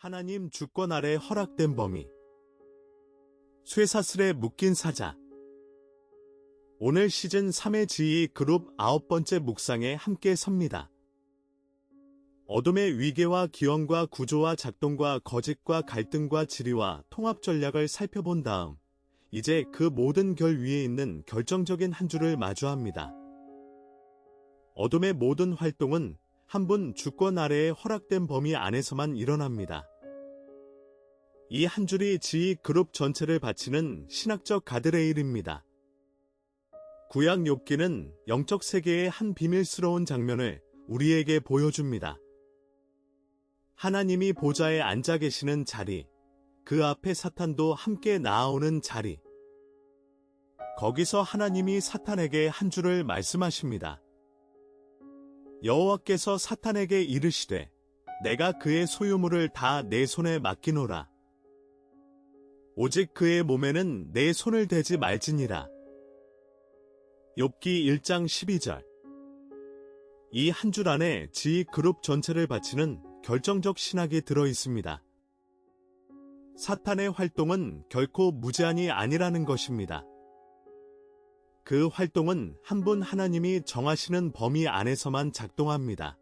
하나님 주권 아래 허락된 범위. 쇠사슬에 묶인 사자. 오늘 시즌 3의 지휘 그룹 9번째 묵상에 함께 섭니다. 어둠의 위계와 기원과 구조와 작동과 거짓과 갈등과 지리와 통합 전략을 살펴본 다음 이제 그 모든 결 위에 있는 결정적인 한 줄을 마주합니다. 어둠의 모든 활동은 한 분 주권 아래에 허락된 범위 안에서만 일어납니다. 이 한 줄이 지휘 그룹 전체를 바치는 신학적 가드레일입니다. 구약 욥기는 영적 세계의 한 비밀스러운 장면을 우리에게 보여줍니다. 하나님이 보좌에 앉아 계시는 자리, 그 앞에 사탄도 함께 나아오는 자리. 거기서 하나님이 사탄에게 한 줄을 말씀하십니다. 여호와께서 사탄에게 이르시되 내가 그의 소유물을 다 내 손에 맡기노라. 오직 그의 몸에는 내 손을 대지 말지니라. 욥기 1장 12절. 이 한 줄 안에 지휘 그룹 전체를 바치는 결정적 신학이 들어 있습니다. 사탄의 활동은 결코 무제한이 아니라는 것입니다. 그 활동은 한 분 하나님이 정하시는 범위 안에서만 작동합니다.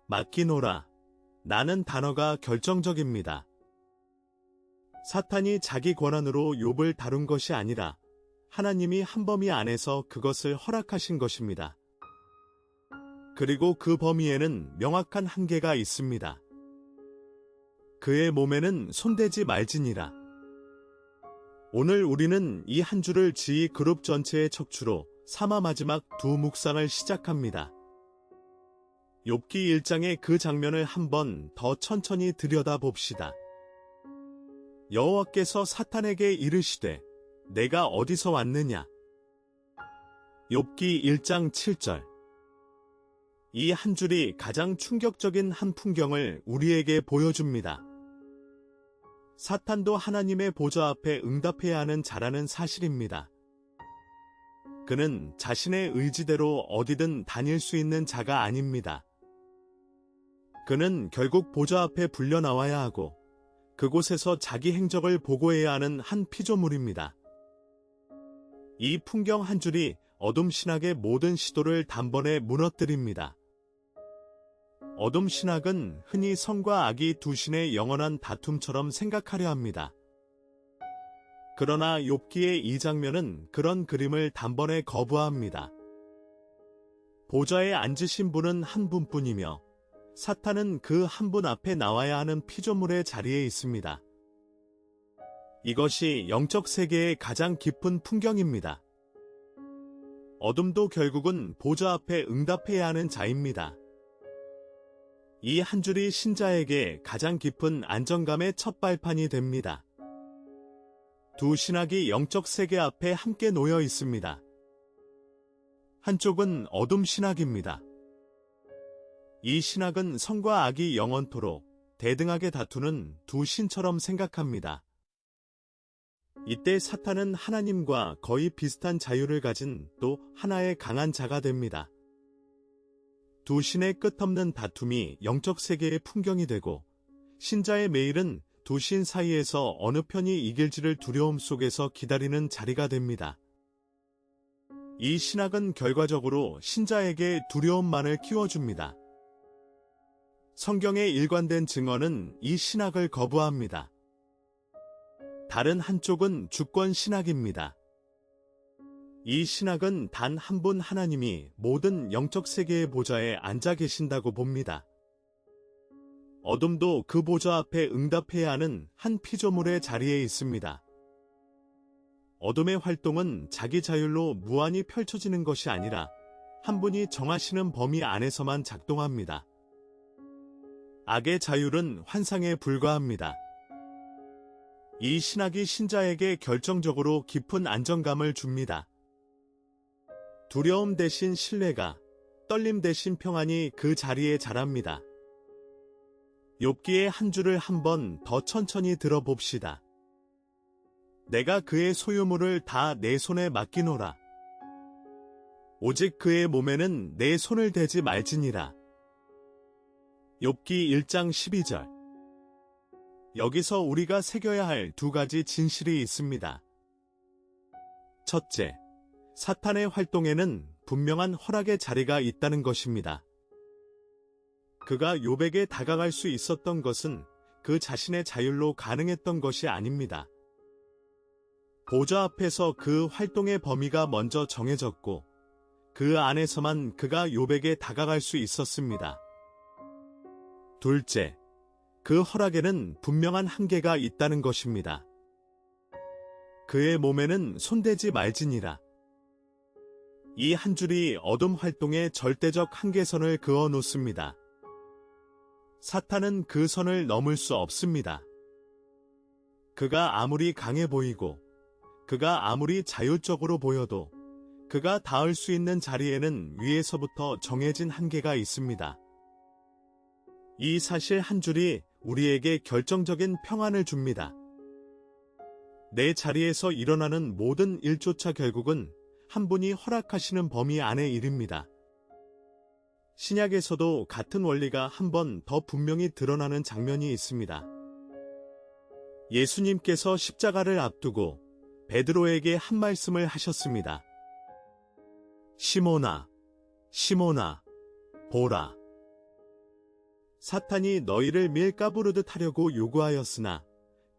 맡기노라. 나는 단어가 결정적입니다. 사탄이 자기 권한으로 욥을 다룬 것이 아니라 하나님이 한 범위 안에서 그것을 허락하신 것입니다. 그리고 그 범위에는 명확한 한계가 있습니다. 그의 몸에는 손대지 말지니라. 오늘 우리는 이 한 줄을 지휘 그룹 전체의 척추로 삼아 마지막 두 묵상을 시작합니다. 욥기 1장의 그 장면을 한 번 더 천천히 들여다봅시다. 여호와께서 사탄에게 이르시되 내가 어디서 왔느냐. 욥기 1장 7절. 이 한 줄이 가장 충격적인 한 풍경을 우리에게 보여줍니다. 사탄도 하나님의 보좌 앞에 응답해야 하는 자라는 사실입니다. 그는 자신의 의지대로 어디든 다닐 수 있는 자가 아닙니다. 그는 결국 보좌 앞에 불려 나와야 하고 그곳에서 자기 행적을 보고해야 하는 한 피조물입니다. 이 풍경 한 줄이 어둠 신학의 모든 시도를 단번에 무너뜨립니다. 어둠 신학은 흔히 성과 악이 두 신의 영원한 다툼처럼 생각하려 합니다. 그러나 욥기의 이 장면은 그런 그림을 단번에 거부합니다. 보좌에 앉으신 분은 한 분뿐이며 사탄은 그 한 분 앞에 나와야 하는 피조물의 자리에 있습니다. 이것이 영적 세계의 가장 깊은 풍경입니다. 어둠도 결국은 보좌 앞에 응답해야 하는 자입니다. 이 한 줄이 신자에게 가장 깊은 안정감의 첫 발판이 됩니다. 두 신학이 영적 세계 앞에 함께 놓여 있습니다. 한쪽은 어둠 신학입니다. 이 신학은 성과 악이 영원토록 대등하게 다투는 두 신처럼 생각합니다. 이때 사탄은 하나님과 거의 비슷한 자유를 가진 또 하나의 강한 자가 됩니다. 두 신의 끝없는 다툼이 영적 세계의 풍경이 되고 신자의 매일은 두 신 사이에서 어느 편이 이길지를 두려움 속에서 기다리는 자리가 됩니다. 이 신학은 결과적으로 신자에게 두려움만을 키워줍니다. 성경의 일관된 증언은 이 신학을 거부합니다. 다른 한쪽은 주권 신학입니다. 이 신학은 단 한 분 하나님이 모든 영적 세계의 보좌에 앉아 계신다고 봅니다. 어둠도 그 보좌 앞에 응답해야 하는 한 피조물의 자리에 있습니다. 어둠의 활동은 자기 자율로 무한히 펼쳐지는 것이 아니라 한 분이 정하시는 범위 안에서만 작동합니다. 악의 자율은 환상에 불과합니다. 이 신학이 신자에게 결정적으로 깊은 안정감을 줍니다. 두려움 대신 신뢰가, 떨림 대신 평안이 그 자리에 자랍니다. 욥기의 한 줄을 한 번 더 천천히 들어봅시다. 내가 그의 소유물을 다 내 손에 맡기노라. 오직 그의 몸에는 내 손을 대지 말지니라. 욥기 1장 12절. 여기서 우리가 새겨야 할 두 가지 진실이 있습니다. 첫째, 사탄의 활동에는 분명한 허락의 자리가 있다는 것입니다. 그가 욥에게 다가갈 수 있었던 것은 그 자신의 자율로 가능했던 것이 아닙니다. 보좌 앞에서 그 활동의 범위가 먼저 정해졌고 그 안에서만 그가 욥에게 다가갈 수 있었습니다. 둘째, 그 허락에는 분명한 한계가 있다는 것입니다. 그의 몸에는 손대지 말지니라. 이 한 줄이 어둠 활동의 절대적 한계선을 그어 놓습니다. 사탄은 그 선을 넘을 수 없습니다. 그가 아무리 강해 보이고 그가 아무리 자율적으로 보여도 그가 닿을 수 있는 자리에는 위에서부터 정해진 한계가 있습니다. 이 사실 한 줄이 우리에게 결정적인 평안을 줍니다. 내 자리에서 일어나는 모든 일조차 결국은 한 분이 허락하시는 범위 안의 일입니다. 신약에서도 같은 원리가 한 번 더 분명히 드러나는 장면이 있습니다. 예수님께서 십자가를 앞두고 베드로에게 한 말씀을 하셨습니다. 시몬아, 시몬아, 보라. 사탄이 너희를 밀가부르듯 하려고 요구하였으나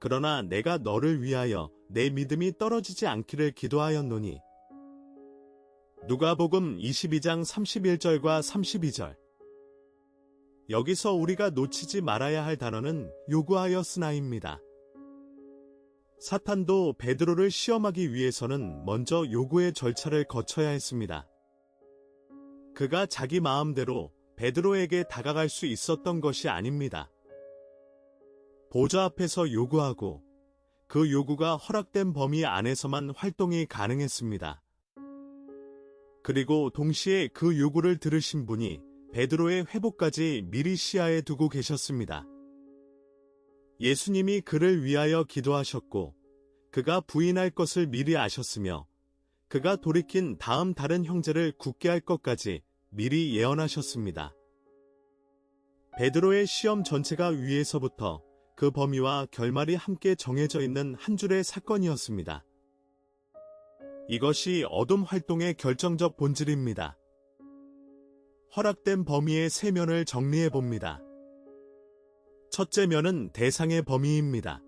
그러나 내가 너를 위하여 내 믿음이 떨어지지 않기를 기도하였노니. 누가복음 22장 31절과 32절. 여기서 우리가 놓치지 말아야 할 단어는 요구하였으나입니다. 사탄도 베드로를 시험하기 위해서는 먼저 요구의 절차를 거쳐야 했습니다. 그가 자기 마음대로 베드로에게 다가갈 수 있었던 것이 아닙니다. 보좌 앞에서 요구하고 그 요구가 허락된 범위 안에서만 활동이 가능했습니다. 그리고 동시에 그 요구를 들으신 분이 베드로의 회복까지 미리 시야에 두고 계셨습니다. 예수님이 그를 위하여 기도하셨고 그가 부인할 것을 미리 아셨으며 그가 돌이킨 다음 다른 형제를 굳게 할 것까지 미리 예언하셨습니다. 베드로의 시험 전체가 위에서부터 그 범위와 결말이 함께 정해져 있는 한 줄의 사건이었습니다. 이것이 어둠 활동의 결정적 본질입니다. 허락된 범위의 세 면을 정리해 봅니다. 첫째 면은 대상의 범위입니다.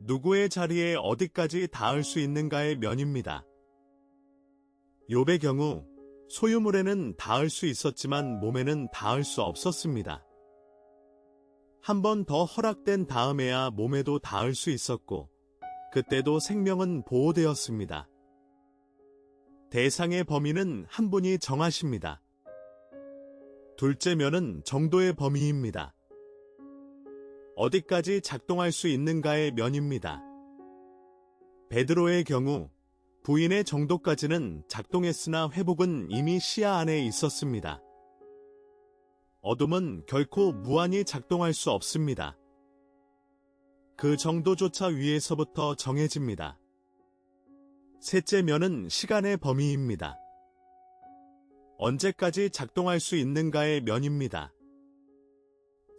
누구의 자리에 어디까지 닿을 수 있는가의 면입니다. 욥의 경우 소유물에는 닿을 수 있었지만 몸에는 닿을 수 없었습니다. 한 번 더 허락된 다음에야 몸에도 닿을 수 있었고 그때도 생명은 보호되었습니다. 대상의 범위는 한 분이 정하십니다. 둘째 면은 정도의 범위입니다. 어디까지 작동할 수 있는가의 면입니다. 베드로의 경우 부인의 정도까지는 작동했으나 회복은 이미 시야 안에 있었습니다. 어둠은 결코 무한히 작동할 수 없습니다. 그 정도조차 위에서부터 정해집니다. 셋째 면은 시간의 범위입니다. 언제까지 작동할 수 있는가의 면입니다.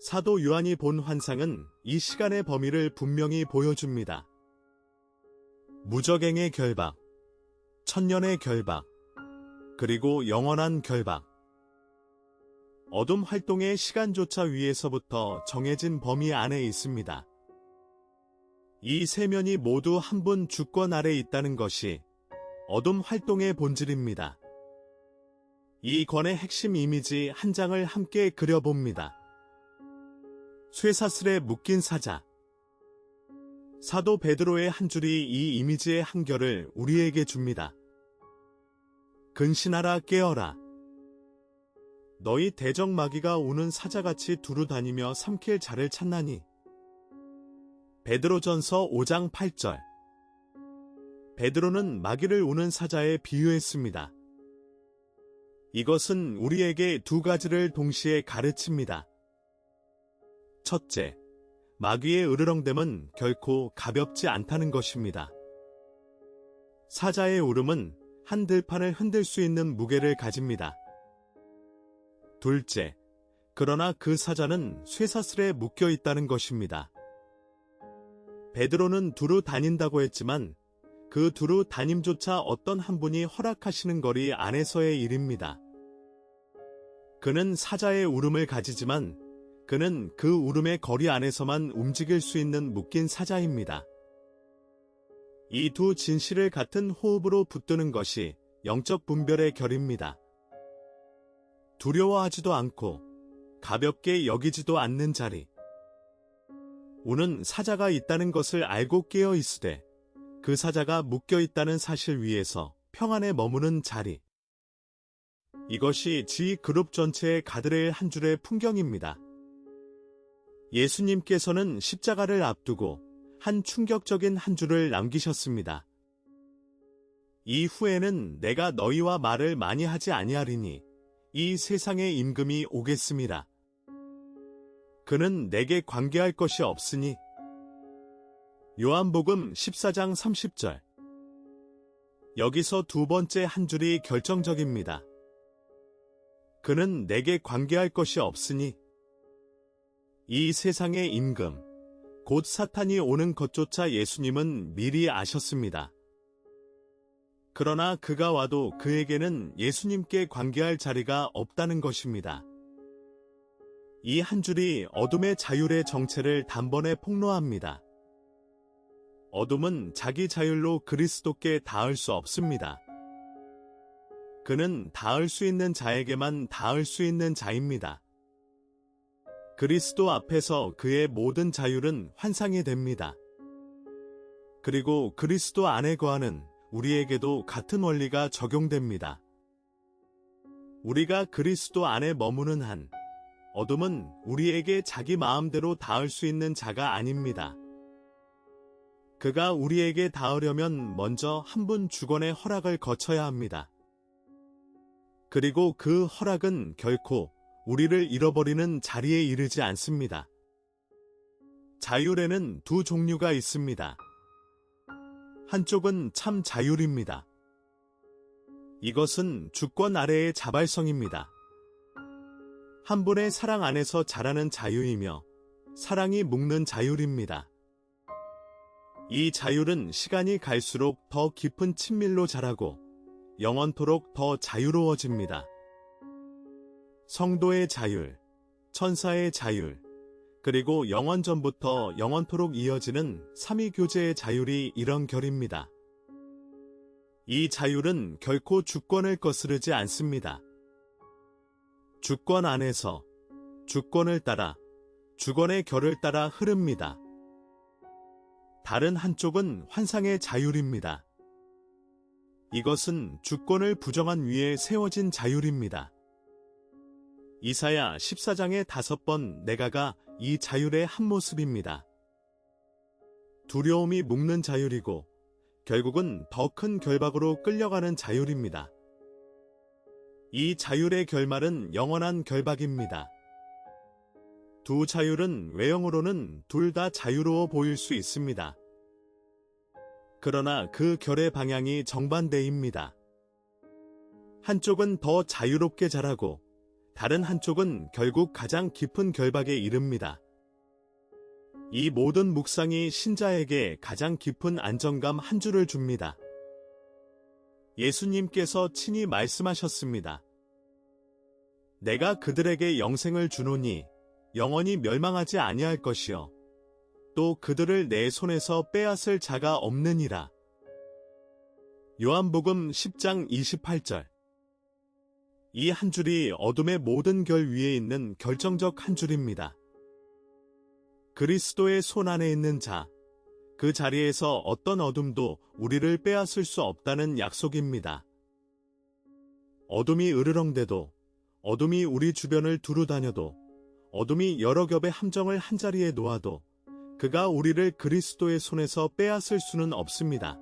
사도 요한이 본 환상은 이 시간의 범위를 분명히 보여줍니다. 무적행의 결박, 천년의 결박, 그리고 영원한 결박. 어둠 활동의 시간조차 위에서부터 정해진 범위 안에 있습니다. 이 세 면이 모두 한 분 주권 아래 있다는 것이 어둠 활동의 본질입니다. 이 권의 핵심 이미지 한 장을 함께 그려봅니다. 쇠사슬에 묶인 사자. 사도 베드로의 한 줄이 이 이미지의 한결을 우리에게 줍니다. 근신하라 깨어라. 너희 대적 마귀가 우는 사자같이 두루 다니며 삼킬 자를 찾나니. 베드로전서 5장 8절. 베드로는 마귀를 우는 사자에 비유했습니다. 이것은 우리에게 두 가지를 동시에 가르칩니다. 첫째, 마귀의 으르렁댐은 결코 가볍지 않다는 것입니다. 사자의 울음은 한 들판을 흔들 수 있는 무게를 가집니다. 둘째, 그러나 그 사자는 쇠사슬에 묶여 있다는 것입니다. 베드로는 두루 다닌다고 했지만 그 두루 다님조차 어떤 한 분이 허락하시는 거리 안에서의 일입니다. 그는 사자의 울음을 가지지만 그는 그 울음의 거리 안에서만 움직일 수 있는 묶인 사자입니다. 이 두 진실을 같은 호흡으로 붙드는 것이 영적 분별의 결입니다. 두려워하지도 않고 가볍게 여기지도 않는 자리. 우는 사자가 있다는 것을 알고 깨어 있으되 그 사자가 묶여 있다는 사실 위에서 평안에 머무는 자리. 이것이 G그룹 전체의 가드레일 한 줄의 풍경입니다. 예수님께서는 십자가를 앞두고 한 충격적인 한 줄을 남기셨습니다. 이후에는 내가 너희와 말을 많이 하지 아니하리니 이 세상의 임금이 오겠음이라. 그는 내게 관계할 것이 없으니. 요한복음 14장 30절. 여기서 두 번째 한 줄이 결정적입니다. 그는 내게 관계할 것이 없으니. 이 세상의 임금, 곧 사탄이 오는 것조차 예수님은 미리 아셨습니다. 그러나 그가 와도 그에게는 예수님께 관계할 자리가 없다는 것입니다. 이 한 줄이 어둠의 자율의 정체를 단번에 폭로합니다. 어둠은 자기 자율로 그리스도께 닿을 수 없습니다. 그는 닿을 수 있는 자에게만 닿을 수 있는 자입니다. 그리스도 앞에서 그의 모든 자율은 환상이 됩니다. 그리고 그리스도 안에 거하는 우리에게도 같은 원리가 적용됩니다. 우리가 그리스도 안에 머무는 한, 어둠은 우리에게 자기 마음대로 닿을 수 있는 자가 아닙니다. 그가 우리에게 닿으려면 먼저 한 분 주권의 허락을 거쳐야 합니다. 그리고 그 허락은 결코 우리를 잃어버리는 자리에 이르지 않습니다. 자율에는 두 종류가 있습니다. 한쪽은 참 자율입니다. 이것은 주권 아래의 자발성입니다. 한 분의 사랑 안에서 자라는 자유이며 사랑이 묶는 자율입니다. 이 자율은 시간이 갈수록 더 깊은 친밀로 자라고 영원토록 더 자유로워집니다. 성도의 자율, 천사의 자율, 그리고 영원전부터 영원토록 이어지는 삼위교제의 자율이 이런 결입니다. 이 자율은 결코 주권을 거스르지 않습니다. 주권 안에서 주권을 따라 주권의 결을 따라 흐릅니다. 다른 한쪽은 환상의 자율입니다. 이것은 주권을 부정한 위에 세워진 자율입니다. 이사야 14장의 5번 내가가 이 자율의 한 모습입니다. 두려움이 묶는 자율이고 결국은 더 큰 결박으로 끌려가는 자율입니다. 이 자율의 결말은 영원한 결박입니다. 두 자율은 외형으로는 둘 다 자유로워 보일 수 있습니다. 그러나 그 결의 방향이 정반대입니다. 한쪽은 더 자유롭게 자라고 다른 한쪽은 결국 가장 깊은 결박에 이릅니다. 이 모든 묵상이 신자에게 가장 깊은 안정감 한 줄을 줍니다. 예수님께서 친히 말씀하셨습니다. 내가 그들에게 영생을 주노니 영원히 멸망하지 아니할 것이요 또 그들을 내 손에서 빼앗을 자가 없느니라. 요한복음 10장 28절. 이 한 줄이 어둠의 모든 결 위에 있는 결정적 한 줄입니다. 그리스도의 손 안에 있는 자, 그 자리에서 어떤 어둠도 우리를 빼앗을 수 없다는 약속입니다. 어둠이 으르렁대도, 어둠이 우리 주변을 두루다녀도, 어둠이 여러 겹의 함정을 한자리에 놓아도 그가 우리를 그리스도의 손에서 빼앗을 수는 없습니다.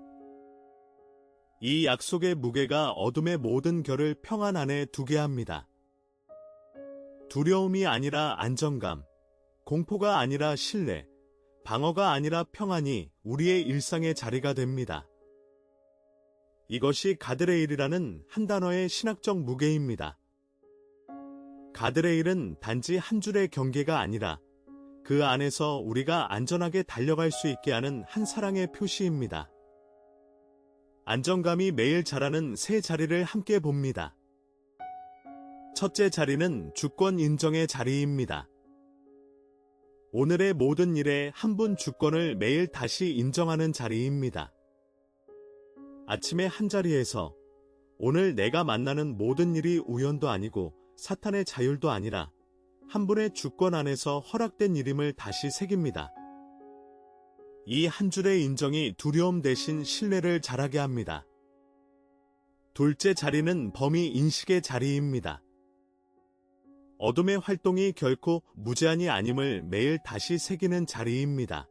이 약속의 무게가 어둠의 모든 결을 평안 안에 두게 합니다. 두려움이 아니라 안정감, 공포가 아니라 신뢰, 방어가 아니라 평안이 우리의 일상의 자리가 됩니다. 이것이 가드레일이라는 한 단어의 신학적 무게입니다. 가드레일은 단지 한 줄의 경계가 아니라 그 안에서 우리가 안전하게 달려갈 수 있게 하는 한 사랑의 표시입니다. 안정감이 매일 자라는 세 자리를 함께 봅니다. 첫째 자리는 주권 인정의 자리입니다. 오늘의 모든 일에 한 분 주권을 매일 다시 인정하는 자리입니다. 아침에 한 자리에서 오늘 내가 만나는 모든 일이 우연도 아니고 사탄의 자율도 아니라 한 분의 주권 안에서 허락된 일임을 다시 새깁니다. 이 한 줄의 인정이 두려움 대신 신뢰를 자라게 합니다. 둘째 자리는 범위 인식의 자리입니다. 어둠의 활동이 결코 무제한이 아님을 매일 다시 새기는 자리입니다.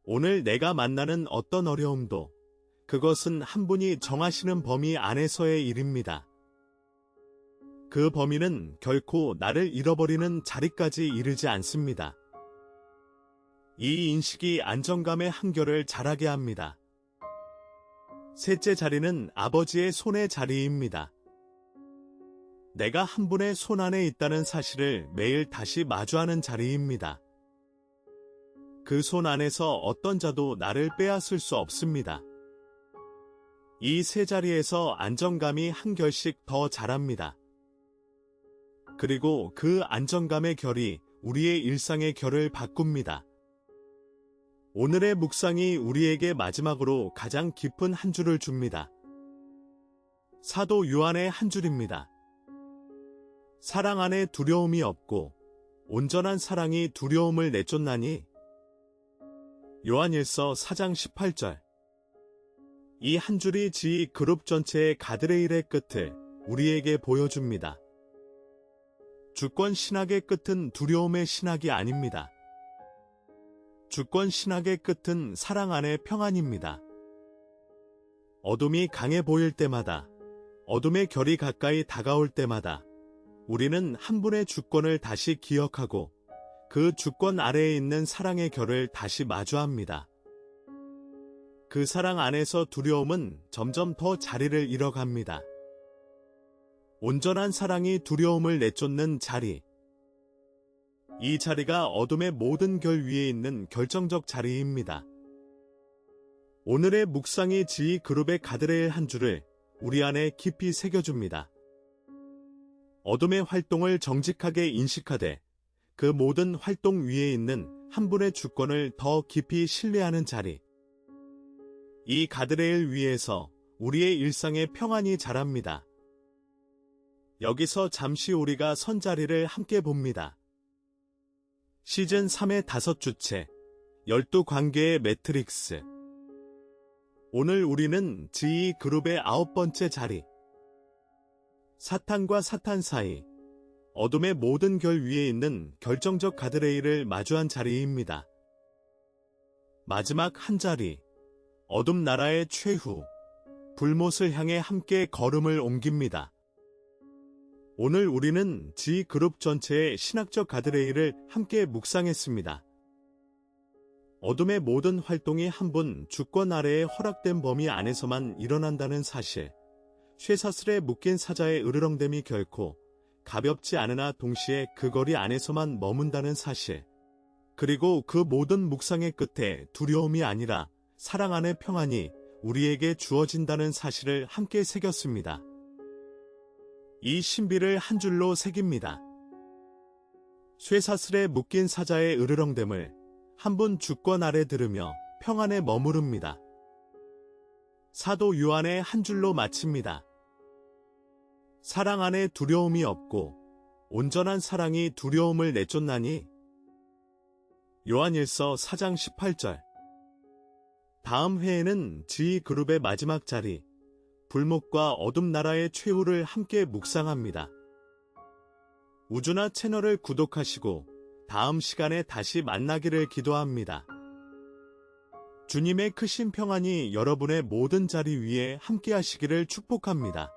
오늘 내가 만나는 어떤 어려움도 그것은 한 분이 정하시는 범위 안에서의 일입니다. 그 범위는 결코 나를 잃어버리는 자리까지 이르지 않습니다. 이 인식이 안정감의 한결을 자라게 합니다. 셋째 자리는 아버지의 손의 자리입니다. 내가 한 분의 손 안에 있다는 사실을 매일 다시 마주하는 자리입니다. 그 손 안에서 어떤 자도 나를 빼앗을 수 없습니다. 이 세 자리에서 안정감이 한결씩 더 자랍니다. 그리고 그 안정감의 결이 우리의 일상의 결을 바꿉니다. 오늘의 묵상이 우리에게 마지막으로 가장 깊은 한 줄을 줍니다. 사도 요한의 한 줄입니다. 사랑 안에 두려움이 없고 온전한 사랑이 두려움을 내쫓나니. 요한일서 4장 18절. 이 한 줄이 지휘 그룹 전체의 가드레일의 끝을 우리에게 보여줍니다. 주권 신학의 끝은 두려움의 신학이 아닙니다. 주권 신학의 끝은 사랑 안의 평안입니다. 어둠이 강해 보일 때마다, 어둠의 결이 가까이 다가올 때마다 우리는 한 분의 주권을 다시 기억하고 그 주권 아래에 있는 사랑의 결을 다시 마주합니다. 그 사랑 안에서 두려움은 점점 더 자리를 잃어갑니다. 온전한 사랑이 두려움을 내쫓는 자리. 이 자리가 어둠의 모든 결 위에 있는 결정적 자리입니다. 오늘의 묵상이 지휘 그룹의 가드레일 한 줄을 우리 안에 깊이 새겨줍니다. 어둠의 활동을 정직하게 인식하되 그 모든 활동 위에 있는 한 분의 주권을 더 깊이 신뢰하는 자리. 이 가드레일 위에서 우리의 일상의 평안이 자랍니다. 여기서 잠시 우리가 선 자리를 함께 봅니다. 시즌 3의 5주째, 12관계의 매트릭스. 오늘 우리는 지휘 그룹의 9번째 자리. 사탄과 사탄 사이, 어둠의 모든 결 위에 있는 결정적 가드레일을 마주한 자리입니다. 마지막 한 자리, 어둠 나라의 최후, 불못을 향해 함께 걸음을 옮깁니다. 오늘 우리는 지휘 그룹 전체의 신학적 가드레일을 함께 묵상했습니다. 어둠의 모든 활동이 한 분 주권 아래에 허락된 범위 안에서만 일어난다는 사실, 쇠사슬에 묶인 사자의 으르렁댐이 결코 가볍지 않으나 동시에 그 거리 안에서만 머문다는 사실, 그리고 그 모든 묵상의 끝에 두려움이 아니라 사랑 안의 평안이 우리에게 주어진다는 사실을 함께 새겼습니다. 이 신비를 한 줄로 새깁니다. 쇠사슬에 묶인 사자의 으르렁댐을 한 분 주권 아래 들으며 평안에 머무릅니다. 사도 요한의 한 줄로 마칩니다. 사랑 안에 두려움이 없고 온전한 사랑이 두려움을 내쫓나니. 요한일서 4장 18절. 다음 회에는 지휘 그룹의 마지막 자리, 불목과 어둠 나라의 최후를 함께 묵상합니다. 우주나 채널을 구독하시고 다음 시간에 다시 만나기를 기도합니다. 주님의 크신 평안이 여러분의 모든 자리 위에 함께 하시기를 축복합니다.